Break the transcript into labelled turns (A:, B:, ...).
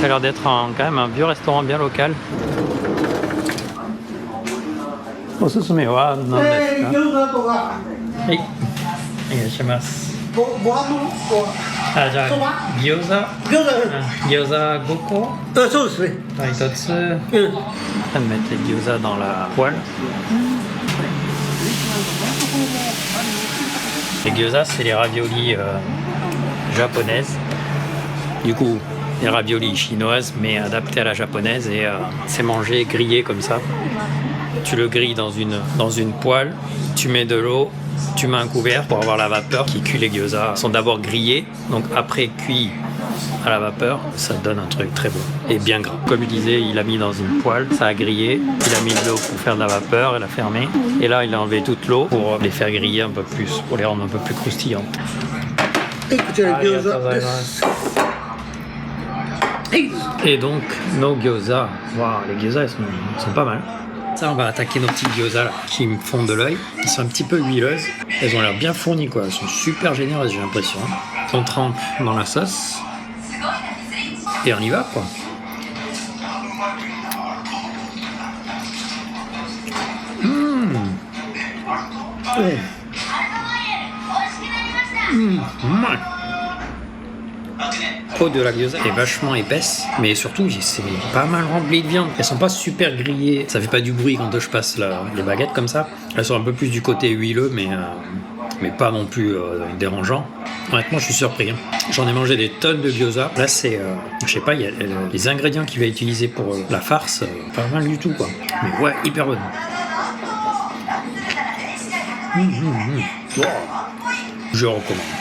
A: Ça a l'air d'être quand même un vieux restaurant bien local. おすすめは何ですか？
B: 餃子とか
A: はい、お願いします。
B: ご飯の
A: あ、じゃ
B: そば
A: あ餃子、餃子5個
B: そうですね。
A: 1つ。On va mettre les gyoza dans la poêle. Les gyoza, c'est les raviolis japonaises. Du coup, les raviolis chinoises, mais adaptées à la japonaise. Et c'est mangé grillé comme ça. Tu le grilles dans une poêle, tu mets de l'eau, tu mets un couvert pour avoir la vapeur qui cuit les gyoza. Ils sont d'abord grillés, donc après cuits à la vapeur, ça donne un truc très bon et bien gras. Comme je disais, il a mis dans une poêle, ça a grillé, il a mis de l'eau pour faire de la vapeur, il a fermé. Et là, il a enlevé toute l'eau pour les faire griller un peu plus, pour les rendre un peu plus croustillants. Et donc, nos gyoza, waouh, les gyoza, ils sont pas mal. Ça, on va attaquer nos petites gyoza là, qui me font de l'œil. Elles sont un petit peu huileuses. Elles ont l'air bien fournies, quoi. Elles sont super généreuses, j'ai l'impression. On trempe dans la sauce. Et on y va, quoi. Peau de la gyoza est vachement épaisse, mais surtout c'est pas mal rempli de viande. Elles sont pas super grillées, ça fait pas du bruit quand je passe les baguettes comme ça. Elles sont un peu plus du côté huileux, mais pas non plus dérangeant. Honnêtement, je suis surpris. J'en ai mangé des tonnes de gyoza. Là, c'est, je sais pas, il y a les ingrédients qu'il va utiliser pour la farce, pas mal du tout, quoi. Mais ouais, hyper bonne. Je recommande.